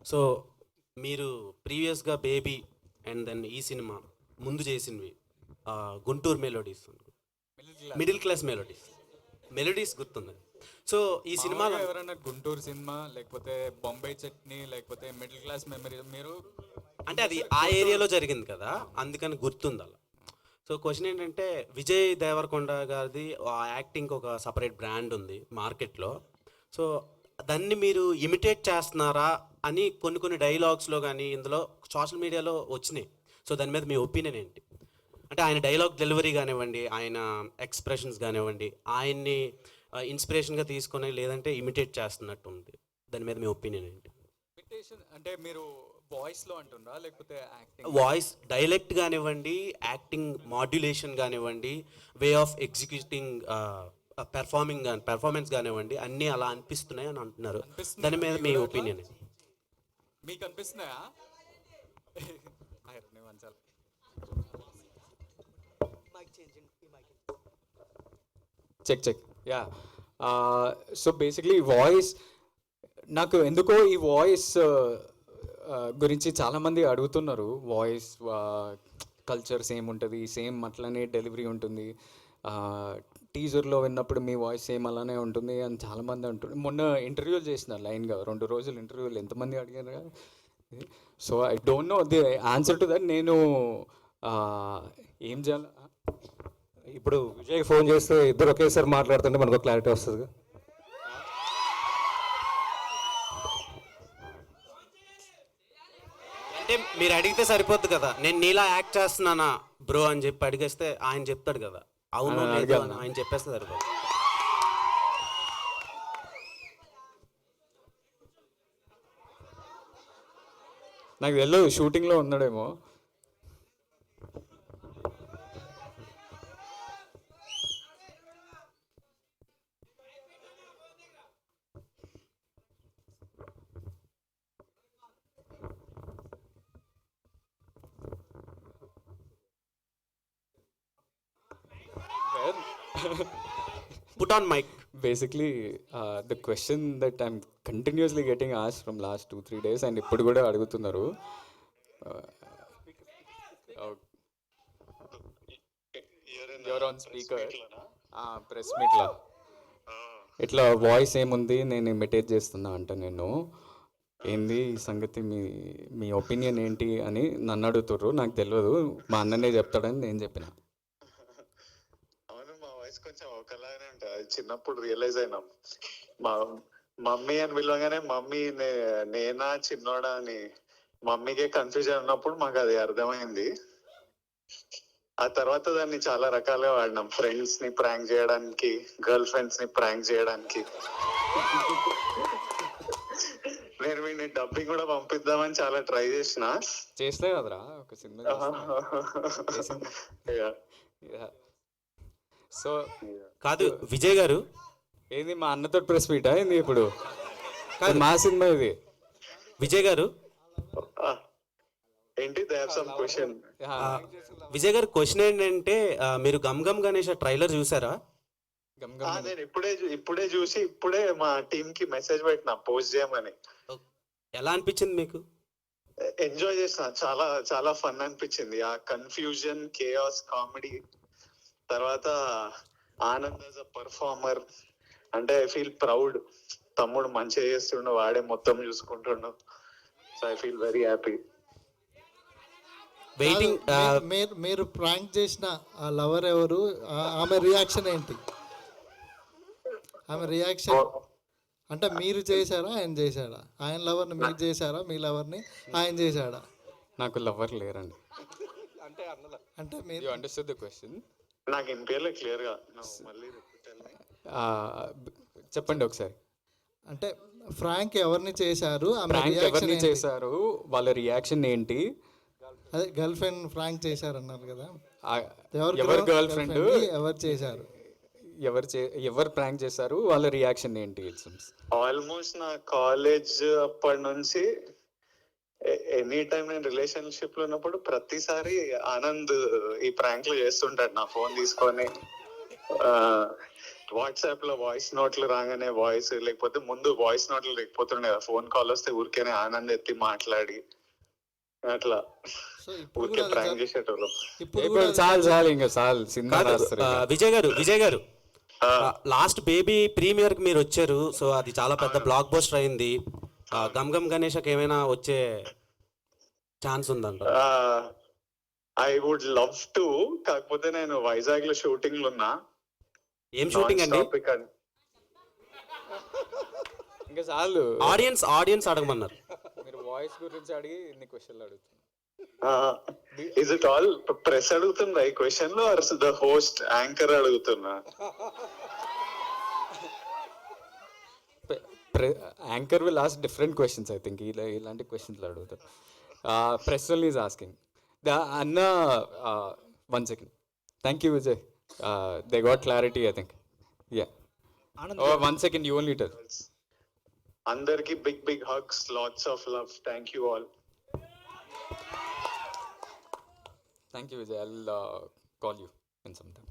So మీరు ప్రీవియస్గా baby and then ఈ సినిమా ముందు చేసినవి Guntur melodies, middle class melodies, melodies గుర్తుంది. సో ఈ సినిమాలో ఎవరైనా గుంటూరు సినిమా లేకపోతే బొంబాయి చట్నీ లేకపోతే మిడిల్ క్లాస్ మెమరీ మీరు అంటే అది ఆ ఏరియాలో జరిగింది కదా, అందుకని గుర్తుంది అలా. సో క్వశ్చన్ ఏంటంటే, విజయ్ దేవరకొండ గారిది ఆ యాక్టింగ్కి ఒక సపరేట్ బ్రాండ్ ఉంది మార్కెట్లో. సో దాన్ని మీరు ఇమిటేట్ చేస్తున్నారా అని కొన్ని డైలాగ్స్లో కానీ ఇందులో సోషల్ మీడియాలో వచ్చినాయి. సో దాని మీద మీ ఒపీనియన్ ఏంటి? అంటే ఆయన డైలాగ్ డెలివరీ కానివ్వండి, ఆయన ఎక్స్ప్రెషన్స్ కానివ్వండి, ఆయన్ని ఇన్స్పిరేషన్గా తీసుకొని లేదంటే ఇమిటేట్ చేస్తున్నట్టు ఉంది. దాని మీద మీ ఒపీనియన్ ఏంటి? ఇమిటేషన్ అంటే మీరు వాయిస్లో అంటుండ్రా లేకపోతే యాక్టింగ్? వాయిస్ డైలెక్ట్ కానివ్వండి, యాక్టింగ్ మాడ్యులేషన్ కానివ్వండి, వే ఆఫ్ ఎగ్జిక్యూటింగ్ పెర్ఫార్మెన్స్ కానివ్వండి, అన్నీ అలా అనిపిస్తున్నాయి అని అంటున్నారు. దాని మీద మీ ఒపీనియన్? మీకు అనిపిస్తున్నాయా? Check yeah. So basically voice, నాకు ఎందుకో ఈ వాయిస్ గురించి చాలామంది అడుగుతున్నారు. వాయిస్ కల్చర్ సేమ్ ఉంటుంది, సేమ్ అట్లనే డెలివరీ ఉంటుంది, టీజర్లో విన్నప్పుడు మీ వాయిస్ సేమ్ అలానే ఉంటుంది అని చాలామంది అంటున్నారు. మొన్న ఇంటర్వ్యూలు చేసిన లైన్గా 2 రోజులు ఇంటర్వ్యూలు ఎంతమంది అడిగారు కదా. So I don't know the answer to that. నేను ఏం చేయాలి ఇప్పుడు విజయ్ ఫోన్ చేస్తే ఇద్దరు ఒకేసారి మాట్లాడుతుంటే మనకు క్లారిటీ వస్తుంది. అంటే మీరు అడిగితే సరిపోద్ది కదా, నేను నీలా యాక్ట్ చేస్తున్నానా బ్రో అని చెప్పి అడిగేస్తే ఆయన చెప్తాడు కదా అవును లేదు అని ఆయన చెప్పేస్తే సరిపోదు. నాకు తెలియదు, షూటింగ్లో ఉన్నాడేమో. Put on mic. Basically, the question that I'm continuously getting asked from last 2-3 days and ఇప్పుడు కూడా అడుగుతున్నారు. You're on speaker. ప్రెస్ మీట్లా ఇట్లా వాయిస్ ఏముంది, నేను ఇమిటేట్ చేస్తున్నా అంట. నేను ఏంది ఈ సంగతి, మీ ఒపీనియన్ ఏంటి అని నన్ను అడుగుతుర్రు. నాకు తెలియదు, మా అన్ననే చెప్తాడని నేను చెప్పిన. కొంచెం ఒకలాగానే ఉంటుంది. అది చిన్నప్పుడు రియలైజ్ అయినాం. మా మమ్మీ అని పిలవగానే మమ్మీ నేనా చిన్నోడా అని మమ్మీకే కన్ఫ్యూజన్ ఉన్నప్పుడు మాకు అది అర్థమైంది. ఆ తర్వాత దాన్ని చాలా రకాలుగా వాడినాం. ఫ్రెండ్స్ ని ప్రాంక్ చేయడానికి, గర్ల్ ఫ్రెండ్స్ ని ప్రాంక్ చేయడానికి. నేను వీడిని డబ్బింగ్ కూడా పంపిద్దామని చాలా ట్రై చేస్తే కదరా ఒక సినిమా. సో కాదు విజయ్ గారు, ఏంది మా అన్నతో ప్రెస్ మీటా ఏంది ఇప్పుడు? మా సినిమా ఇది. విజయ్ గారు ఏంటి క్వశ్చన్? విజయ్ గారు క్వశ్చన్ ఏంటంటే, మీరు గమ్ గమ్ గణేష్ ట్రైలర్ చూసారా? నేను ఇప్పుడే చూసి ఇప్పుడే మా టీమ్ కి మెసేజ్ పెట్టినా పోస్ట్ చేయమని. ఎలా అనిపించింది మీకు? ఎంజాయ్ చేసిన, చాలా చాలా ఫన్ అనిపించింది. ఆ కన్ఫ్యూజన్, కేయాస్, కామెడీ, తర్వాత ఆనంద్ యాజ్ అ పర్ఫార్మర్. అంటే ఐ ఫీల్ ప్రౌడ్. తమ్ముడు మంచిగా చేస్తుండు, వాడే మొత్తం చూసుకుంటుండు. So I feel very happy. Waiting. మీరు ప్రాంక్ చేసిన ఆ లవర్ ఎవరు? ఆమె రియాక్షన్ ఏంటి? ఆమె రియాక్షన్ అంటే మీరు చేశారా, ఆయన చేశాడా? ఆయన లవర్ని మీరు చేశారా, మీ లవర్ని ఆయన చేశాడా? నాకు లవర్ లేరండి. అంటే మీరు అండర్స్టాండ్ ద క్వశ్చన్? నాకు వినిపించలే క్లియర్ గా, మళ్ళీ చెప్పండి ఒకసారి. అంటే ఫ్రాంక్ ఎవరిని చేశారు, ఎవరిని చేశారు, వాళ్ళ రియాక్షన్ ఏంటి? అదే గర్ల్ ఫ్రెండ్ ఫ్రాంక్ చేశారన్నారు కదా, ఎవరు గర్ల్ ఫ్రెండ్, ఎవరు చేశారు, ఎవరు ప్రాంక్ చేశారు, వాళ్ళ రియాక్షన్ ఏంటి? ఆల్మోస్ట్ నా కాలేజ్ అప్పటి నుంచి ఎనీ టైం నేను రిలేషన్షిప్ లో ఉన్నప్పుడు ప్రతిసారి ఆనంద్ ఈ ప్రాంక్లు చేస్తుంటాడు. నా ఫోన్ తీసుకొని వాట్సాప్ లో వాయిస్ నోట్లు రాగానే వాయిస్, లేకపోతే ముందు వాయిస్ నోట్లు లేకపోతుండే కదా, ఫోన్ కాల్ వస్తే ఊరికేనే ఆనంద్ ఎత్తి మాట్లాడి అట్లా సో ఇప్పుడు ఊరికే కూడా అది ప్రాంక్ చేసేటోళ్ళం. ఇప్పుడు ఇప్పుడు కూడా అది చాలు చాలు ఇంకా చాలు సినిమా కాదు రాస్తారు ఇక. విజయ్ గారు ఆ, లాస్ట్ బేబీ ప్రీమియర్ కి మీరు వచ్చారు. సో అది చాలా పెద్ద బ్లాక్ బస్టర్ అయింది. గమ్ గమ్ గణేషకి ఏమైనా వచ్చే ఛాన్స్ ఉందంట? ఐ వుడ్ లవ్ టు, కాకపోతే నేను వైజాగ్ లో షూటింగ్ లో ఉన్నా. ఏం షూటింగ్ అండి? ఇంకా చాలు, ఆడియన్స్ అడగమన్నారు. మీరు వాయిస్ గురించి అడిగి ఇన్ని క్వశ్చన్లు అడుగుతున్నారు. ఇస్ ఇట్ ఆల్ ప్రెస్ అడుగుతుందా ఈ క్వశ్చన్ లో, ఆర్ ద హోస్ట్ యాంకర్ అడుగుతున్నా? Anchor will ask different questions I think. ఇలాంటి క్వశ్చన్లు అడుగుతారు. ప్రెస్ ఓన్లీ ఈజ్ ఆస్కింగ్ అన్న. 1 second. Thank you Vijay. They got clarity I think. Ya, 1 second, you only tell. అందరికి big big hugs, lots of love. Thank you all. Thank you Vijay. I'll call you in some time.